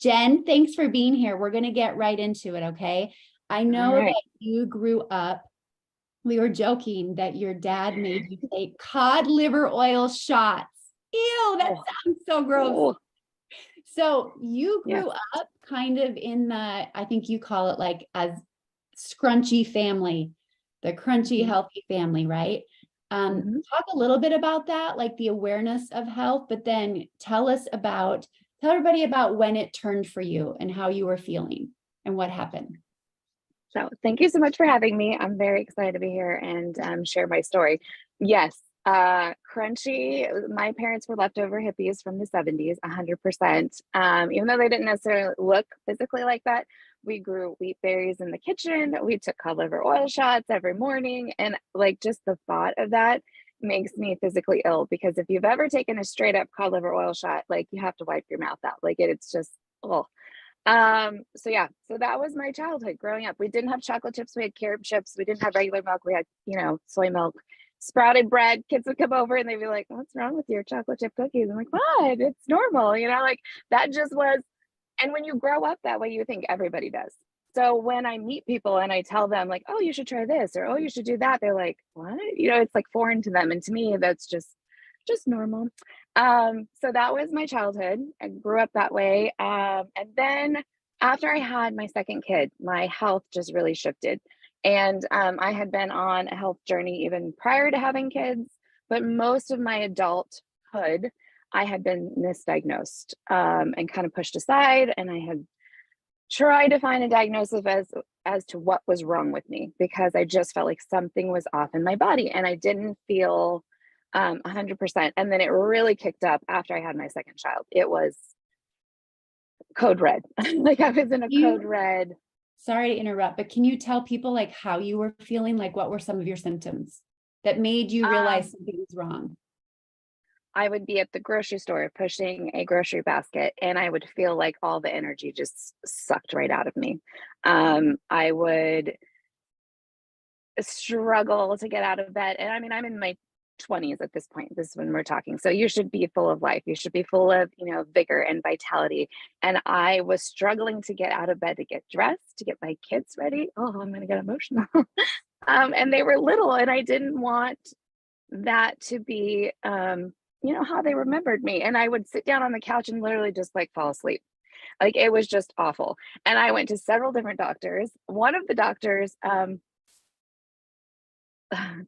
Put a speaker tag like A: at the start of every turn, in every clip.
A: Jen, thanks for being here. We're going to get right into it, okay? I
B: All
A: know
B: right.
A: that you grew up, we were joking that your dad made you take cod liver oil shots. Ew, that
B: Oh,
A: sounds so gross.
B: oh,
A: So you
B: yes.
A: grew up kind of in the, I think you call it like as scrunchy family, the crunchy,
B: hmm
A: healthy family, right?
B: hmm
A: Talk a little bit about that, like the awareness of health, but then tell everybody about when it turned for you and how you were feeling and what happened.
B: So thank you so much for having me. I'm very excited to be here and share my story. Yes, crunchy. My parents were leftover hippies from the 70s, 100%. Even though they didn't necessarily look physically like that, we grew wheat berries in the kitchen. We took cod liver oil shots every morning. And like just the thought of that makes me physically ill because if you've ever taken a straight up cod liver oil shot, like you have to wipe your mouth out. It's just, oh. So yeah, so that was my childhood growing up. We didn't have chocolate chips, we had carrot chips, we didn't have regular milk, we had, soy milk, sprouted bread. Kids would come over and they'd be like, "What's wrong with your chocolate chip cookies?" I'm like, "What? It's normal," like that just was. And when you grow up that way, you think everybody does. So when I meet people and I tell them like, "Oh, you should try this," or "Oh, you should do that," they're like, "What?" It's like foreign to them. And to me, that's just normal. So that was my childhood. I grew up that way. And then after I had my second kid, my health just really shifted. And I had been on a health journey even prior to having kids, but most of my adulthood, I had been misdiagnosed and kind of pushed aside. And I had tried to find a diagnosis as to what was wrong with me because I just felt like something was off in my body and I didn't feel 100%. And then it really kicked up after I had my second child. It was code red. Like I was in a code
A: You,
B: red.
A: sorry to interrupt, but can you tell people like how you were feeling? Like what were some of your symptoms that made you realize
B: Um,
A: something was wrong?
B: I would be at the grocery store pushing a grocery basket, and I would feel like all the energy just sucked right out of me. I would struggle to get out of bed. And I mean, I'm in my 20s at this point. This is when we're talking. So you should be full of life. You should be full of, vigor and vitality. And I was struggling to get out of bed to get dressed, to get my kids ready. Oh, I'm going to get emotional. And they were little, and I didn't want that to be, how they remembered me. And I would sit down on the couch and literally just like fall asleep. Like it was just awful. And I went to several different doctors. One of the doctors,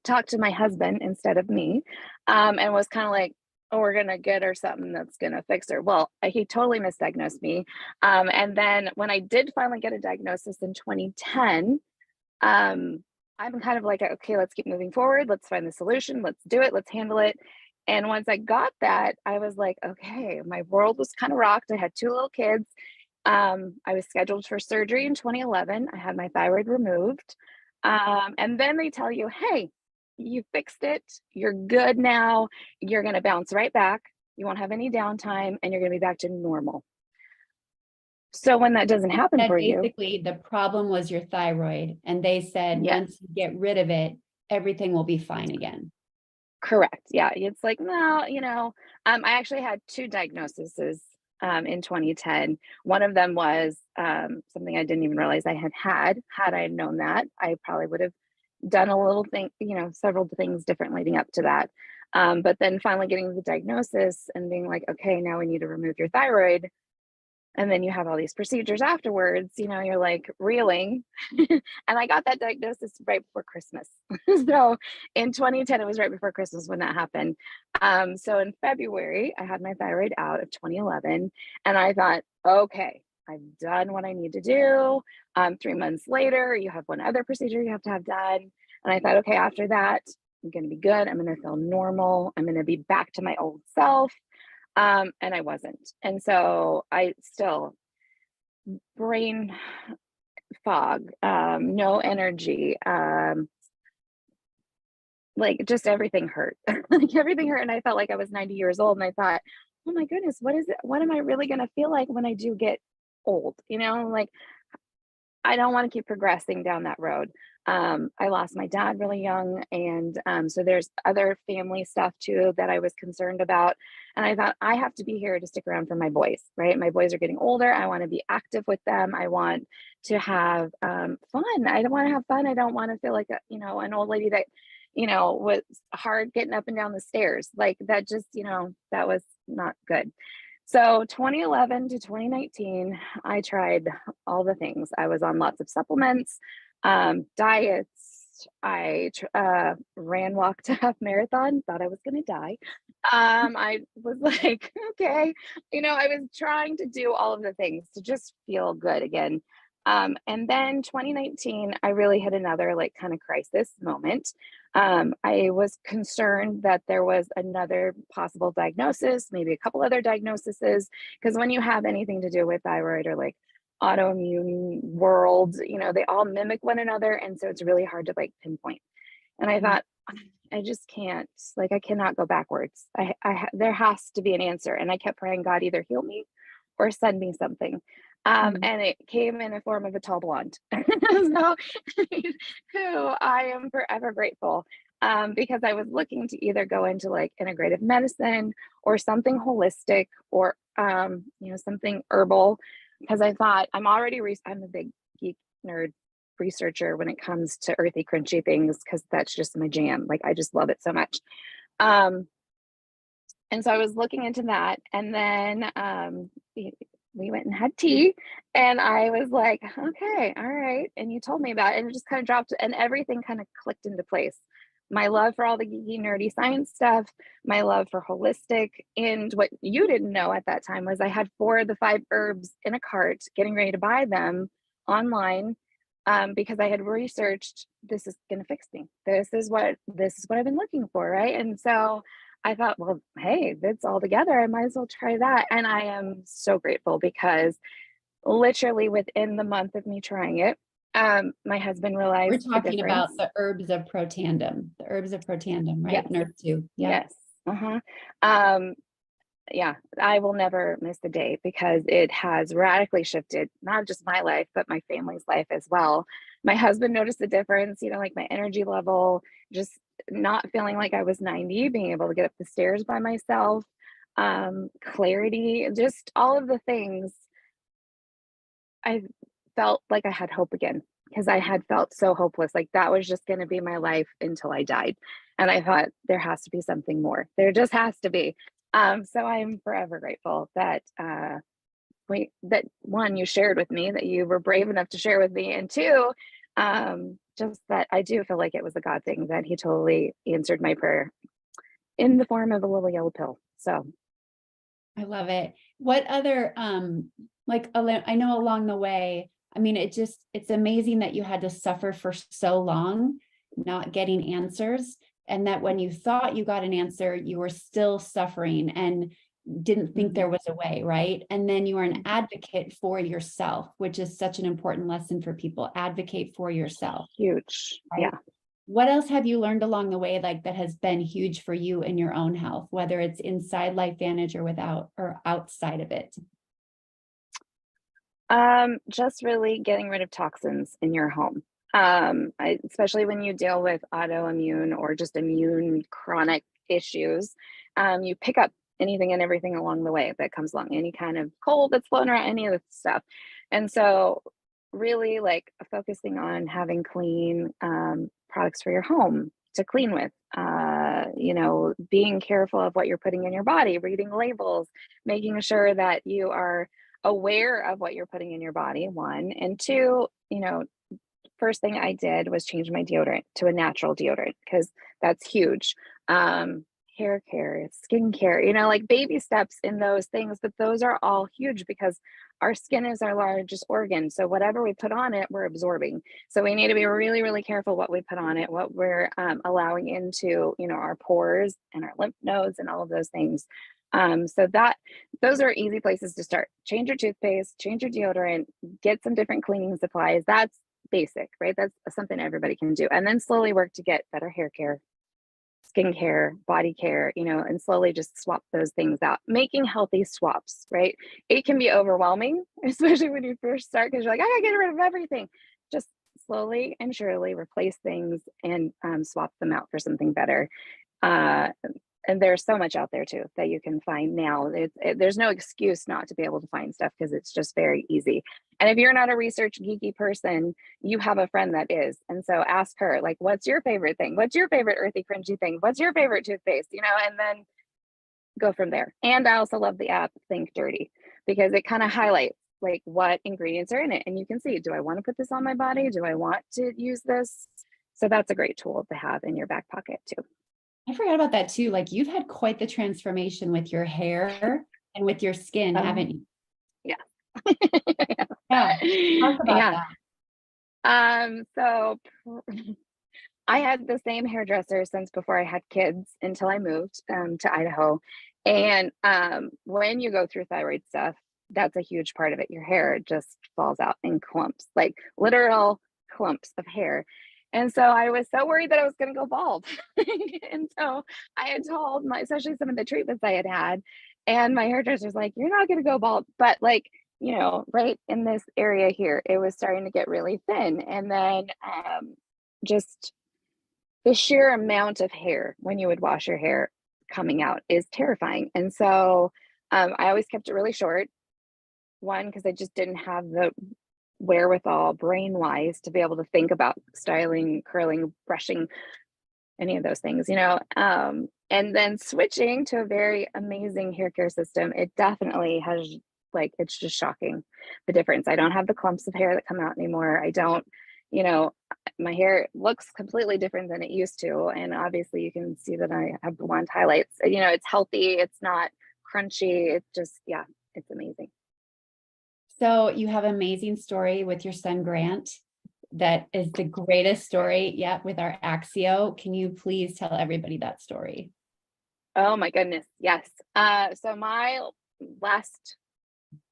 B: talked to my husband instead of me, and was kind of like, "Oh, we're gonna get her something that's gonna fix her." Well, he totally misdiagnosed me. And then when I did finally get a diagnosis in 2010, um, I'm kind of like, "Okay, let's keep moving forward. Let's find the solution. Let's do it. Let's handle it." And once I got that, I was like, "Okay," my world was kind of rocked. I had two little kids. I was scheduled for surgery in 2011. I had my thyroid removed. And then they tell you, "Hey, you fixed it. You're good now. You're going to bounce right back. You won't have any downtime and you're going to be back to normal." So when that doesn't happen
A: Said
B: for you,
A: basically the problem was your thyroid, and they said
B: yes,
A: once you get rid of it, everything will be fine again.
B: correct. Yeah. It's like, no, I actually had two diagnoses in 2010. One of them was something I didn't even realize I had. Had I known that, I probably would have done a little thing, several things different leading up to that. But then finally getting the diagnosis and being like, "Okay, now we need to remove your thyroid." And then you have all these procedures afterwards, you're like reeling. And I got that diagnosis right before Christmas. So in 2010, it was right before Christmas when that happened. So in February, I had my thyroid out of 2011. And I thought, okay, I've done what I need to do. 3 months later, you have one other procedure you have to have done. And I thought, okay, after that, I'm going to be good. I'm going to feel normal. I'm going to be back to my old self. And I wasn't. And so I still brain fog, no energy, like just everything hurt. Like everything hurt. And I felt like I was 90 years old. And I thought, "Oh my goodness, what is it? What am I really going to feel like when I do get old?" Like I don't want to keep progressing down that road. I lost my dad really young. And so there's other family stuff too that I was concerned about. And I thought, I have to be here to stick around for my boys, right? My boys are getting older. I want to be active with them. I want to have fun. I don't want to have fun. I don't want to feel like, an old lady that, was hard getting up and down the stairs. Like that just, that was not good. So 2011 to 2019, I tried all the things. I was on lots of supplements, diets. I ran, walked a half marathon, thought I was going to die. I was like, okay, I was trying to do all of the things to just feel good again. And then 2019, I really had another like kind of crisis moment. I was concerned that there was another possible diagnosis, maybe a couple other diagnoses, because when you have anything to do with thyroid or like autoimmune world, they all mimic one another. And so it's really hard to like pinpoint. And I thought, I just can't, like, I cannot go backwards. There has to be an answer. And I kept praying, God, either heal me or send me something. And it came in the form of a tall blonde, so, who I am forever grateful, because I was looking to either go into like integrative medicine or something holistic or, something herbal, because I thought I'm a big geek nerd researcher when it comes to earthy, crunchy things, because that's just my jam. Like I just love it so much. And so I was looking into that, and then we went and had tea, and I was like, okay, all right. And you told me about it, and it just kind of dropped, and everything kind of clicked into place. My love for all the geeky, nerdy science stuff, my love for holistic. And what you didn't know at that time was I had 4 of the 5 herbs in a cart, getting ready to buy them online, because I had researched, this is going to fix me. This is what I've been looking for, right? And so I thought, well, hey, that's all together. I might as well try that. And I am so grateful because literally within the month of me trying it, my husband
A: We're
B: realized the
A: talking about
B: difference.
A: the herbs of protandem, right?
B: Yes.
A: Nerve 2. Yeah.
B: Yes. Uh-huh. Um, yeah, I will never miss a day because it has radically shifted not just my life, but my family's life as well. My husband noticed the difference, like my energy level, just not feeling like I was 90, being able to get up the stairs by myself, clarity, just all of the things. I felt like I had hope again because I had felt so hopeless. Like that was just going to be my life until I died. And I thought there has to be something more. There just has to be. So I'm forever grateful that that one, you shared with me, that you were brave enough to share with me, and two, just that I do feel like it was a God thing, that He totally answered my prayer in the form of a little yellow pill. So
A: I love it. What other, I know along the way, I mean, it's amazing that you had to suffer for so long, not getting answers. And that when you thought you got an answer, you were still suffering and didn't think there was a way, right? And then you are an advocate for yourself, which is such an important lesson for people. Advocate for yourself.
B: huge.
A: Right?
B: Yeah.
A: What else have you learned along the way, like that has been huge for you in your own health, whether it's inside LifeVantage or without or outside of it?
B: Just really getting rid of toxins in your home. Especially when you deal with autoimmune or just immune chronic issues, you pick up anything and everything along the way that comes along, any kind of cold that's flown around, any of the stuff. And so really like focusing on having clean products for your home to clean with, being careful of what you're putting in your body, reading labels, making sure that you are aware of what you're putting in your body, one, and two, first thing I did was change my deodorant to a natural deodorant because that's huge. Hair care, skin care, like baby steps in those things, but those are all huge because our skin is our largest organ. So whatever we put on it, we're absorbing. So we need to be really, really careful what we put on it, what we're allowing into, our pores and our lymph nodes and all of those things. So those are easy places to start. Change your toothpaste, change your deodorant, get some different cleaning supplies. That's basic, right? That's something everybody can do. And then slowly work to get better hair care, skin care, body care, and slowly just swap those things out, making healthy swaps, right? It can be overwhelming, especially when you first start, because you're like, I gotta get rid of everything. Just slowly and surely replace things and swap them out for something better. Uh, and there's so much out there too that you can find now. There's no excuse not to be able to find stuff because it's just very easy. And if you're not a research geeky person, you have a friend that is. And so ask her, like, what's your favorite thing? What's your favorite earthy, crunchy thing? What's your favorite toothpaste? You know, and then go from there. And I also love the app Think Dirty because it kind of highlights like what ingredients are in it. And you can see, do I want to put this on my body? Do I want to use this? So that's a great tool to have in your back pocket too.
A: I forgot about that too. Like you've had quite the transformation with your hair and with your skin, haven't you?
B: Yeah.
A: Yeah. Talk about
B: Yeah.
A: that.
B: So I had the same hairdresser since before I had kids until I moved to Idaho. And when you go through thyroid stuff, that's a huge part of it. Your hair just falls out in clumps, like literal clumps of hair. And so I was so worried that I was going to go bald. And so I had told especially some of the treatments I had had, and my hairdresser's like, you're not going to go bald. But like, you know, right in this area here, it was starting to get really thin. And then just the sheer amount of hair when you would wash your hair coming out is terrifying. And so I always kept it really short. One, because I just didn't have the wherewithal brain wise to be able to think about styling, curling, brushing, any of those things, you know. And then switching to a very amazing hair care system, it definitely has, like, it's just shocking the difference. I don't have the clumps of hair that come out anymore. I don't, you know, my hair looks completely different than it used to. And obviously you can see that I have blonde highlights. You know, it's healthy, it's not crunchy. It's just, yeah, it's amazing.
A: So you have an amazing story with your son, Grant. That is the greatest story yet with our Axio. Can you please tell everybody that story?
B: Oh my goodness. Yes. So my last,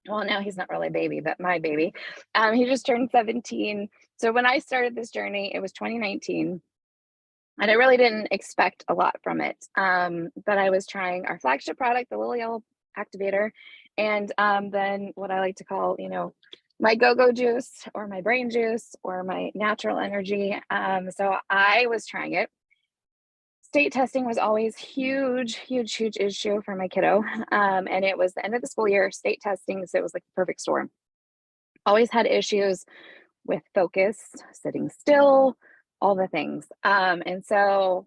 B: well, now he's not really a baby, but my baby, he just turned 17. So when I started this journey, it was 2019. And I really didn't expect a lot from it. But I was trying our flagship product, the Little Yellow Activator, and then what I like to call, you know, my go-go juice or my brain juice or my natural energy. So I was trying it. State testing was always huge issue for my kiddo. And it was the end of the school year, state testing, so it was like the perfect storm. Always had issues with focus, sitting still, all the things. And so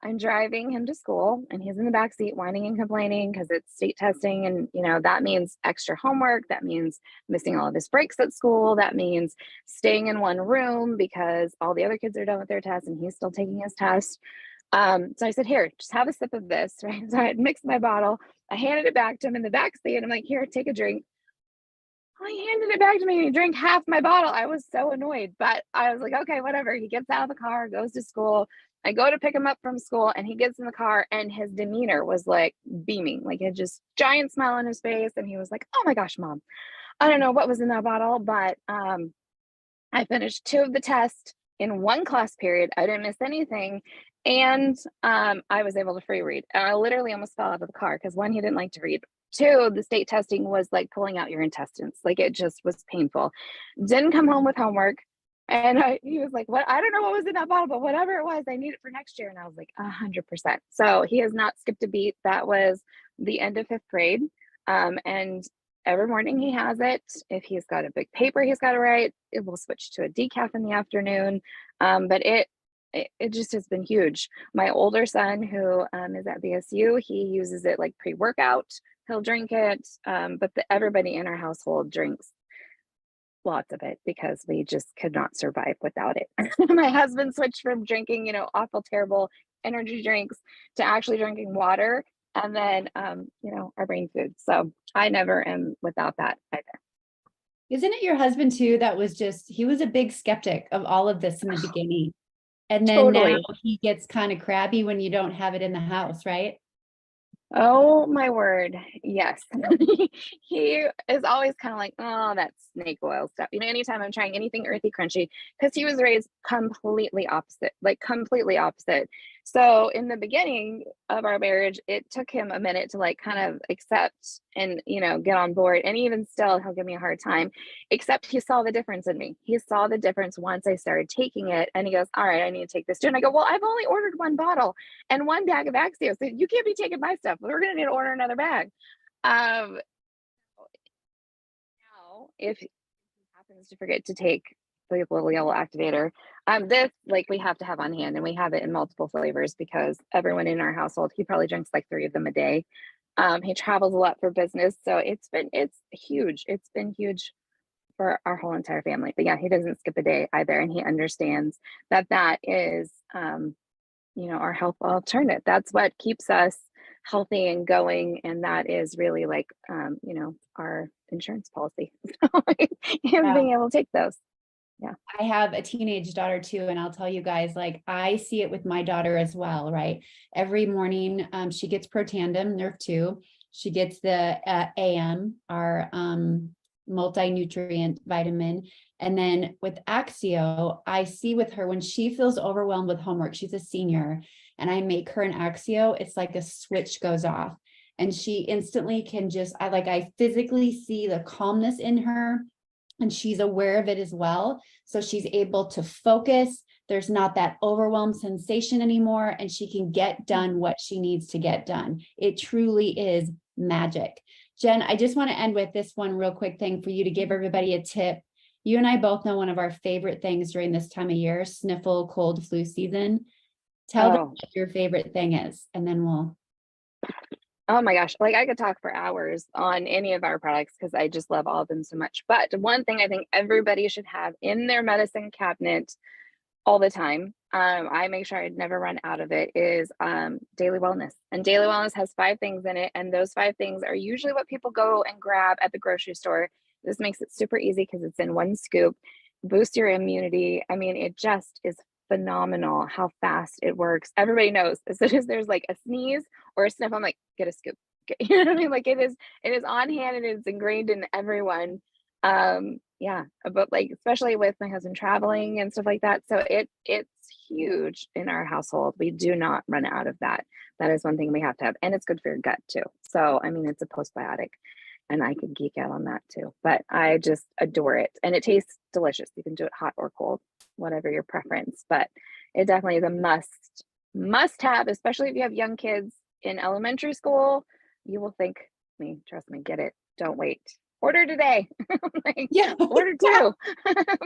B: I'm driving him to school and he's in the back seat whining and complaining because it's state testing. And, you know, that means extra homework. That means missing all of his breaks at school. That means staying in one room because all the other kids are done with their tests and he's still taking his test. So I said, here, just have a sip of this, right? So I had mixed my bottle. I handed it back to him in the back seat. I'm like, here, take a drink. He handed it back to me and he drank half my bottle. I was so annoyed, but I was like, okay, whatever. He gets out of the car, goes to school. I go to pick him up from school and he gets in the car and his demeanor was like beaming, like a just giant smile on his face. And he was like, oh my gosh, mom, I don't know what was in that bottle, but I finished 2 of the tests in 1 class period. I didn't miss anything. And I was able to free read. And I literally almost fell out of the car because 1, he didn't like to read. 2, the state testing was like pulling out your intestines. Like it just was painful. Didn't come home with homework. And he was like, what? I don't know what was in that bottle, but whatever it was, I need it for next year. And I was like, 100%. So he has not skipped a beat. That was the end of 5th grade. And every morning he has it. If he's got a big paper he's got to write, it will switch to a decaf in the afternoon. But it just has been huge. My older son, who is at BSU, he uses it like pre-workout. He'll drink it, but everybody in our household drinks lots of it because we just could not survive without it. My husband switched from drinking, you know, awful, terrible energy drinks to actually drinking water, and then, you know, our brain food. So I never am without that either.
A: Isn't it your husband too that was just, he was a big skeptic of all of this in the beginning. And then
B: Totally.
A: now he gets kind of crabby when you don't have it in the house, right?
B: Oh my word. Yes. He is always kind of like, oh, that's snake oil stuff. You know, anytime I'm trying anything earthy, crunchy, because he was raised completely opposite, like completely opposite. So in the beginning of our marriage, it took him a minute to like kind of accept and, get on board. And even still, he'll give me a hard time, except he saw the difference in me. He saw the difference once I started taking it. And he goes, all right, I need to take this too. And I go, well, I've only ordered one bottle and one bag of Axio. So you can't be taking my stuff. We're going to need to order another bag. Now, if he happens to forget to take the little yellow activator, this like we have to have on hand, and we have it in multiple flavors because everyone in our household, he probably drinks like 3 of them a day. He travels a lot for business, so it's huge. It's been huge for our whole entire family. But yeah, he doesn't skip a day either, and he understands that is our health alternative. That's what keeps us healthy and going, and that is really like our insurance policy. Him being able to take those. Yeah.
A: I have a teenage daughter too, and I'll tell you guys, like I see it with my daughter as well, right? Every morning, she gets Protandim, Nerve 2. She gets the AM, our multi-nutrient vitamin. And then with Axio, I see with her when she feels overwhelmed with homework, she's a senior, and I make her an Axio, it's like a switch goes off. And she instantly can I physically see the calmness in her, and she's aware of it as well. So she's able to focus. There's not that overwhelmed sensation anymore, and she can get done what she needs to get done. It truly is magic. Jen, I just want to end with this one real quick thing for you to give everybody a tip. You and I both know one of our favorite things during this time of year, sniffle, cold, flu season. Tell them what your favorite thing is, and then we'll.
B: Oh my gosh, like I could talk for hours on any of our products because I just love all of them so much. But one thing I think everybody should have in their medicine cabinet all the time, I make sure I never run out of it, is Daily Wellness. And Daily Wellness has 5 things in it, and those 5 things are usually what people go and grab at the grocery store. This makes it super easy because it's in one scoop. Boost your immunity. I mean, it just is phenomenal how fast it works. Everybody knows as soon as there's like a sneeze or a sniff, I'm like, get a scoop. You know what I mean? Like it is on hand and it's ingrained in everyone. Yeah, but like especially with my husband traveling and stuff like that. So it's huge in our household. We do not run out of that. That is one thing we have to have, and it's good for your gut too. So I mean, it's a postbiotic, and I could geek out on that too. But I just adore it, and it tastes delicious. You can do it hot or cold, whatever your preference. But it definitely is a must have, especially if you have young kids in elementary school. You will thank me. Trust me. Get it. Don't wait. Order today. Order 2.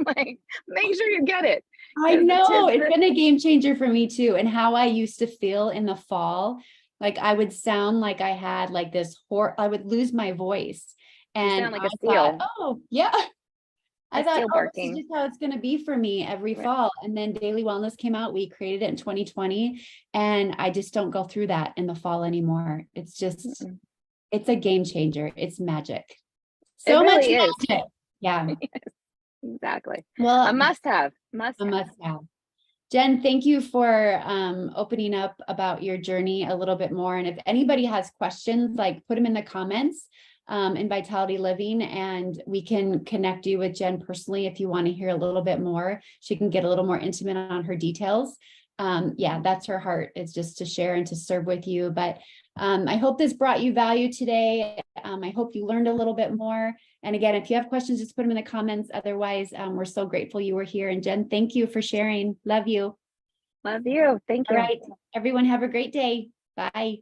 B: Like, make sure you get it.
A: I know it's been a game changer for me too. And how I used to feel in the fall, like I would sound like I had like this I would lose my voice. And
B: you sound like a seal.
A: Oh yeah. I thought, this is just how it's going to be for me every fall. And then Daily Wellness came out. We created it in 2020, and I just don't go through that in the fall anymore. It's just, it's a game changer. It's magic. So much magic. Yeah,
B: exactly.
A: Well,
B: a must have.
A: Jen, thank you for opening up about your journey a little bit more. And if anybody has questions, like put them in the comments. In Vitality Living, and we can connect you with Jen personally if you want to hear a little bit more. She can get a little more intimate on her details. Yeah, that's her heart, is just to share and to serve with you. But I hope this brought you value today. I hope you learned a little bit more. And again, if you have questions, just put them in the comments. Otherwise, we're so grateful you were here. And Jen, thank you for sharing. Love you.
B: Love you. Thank you.
A: All right, everyone, have a great day. Bye.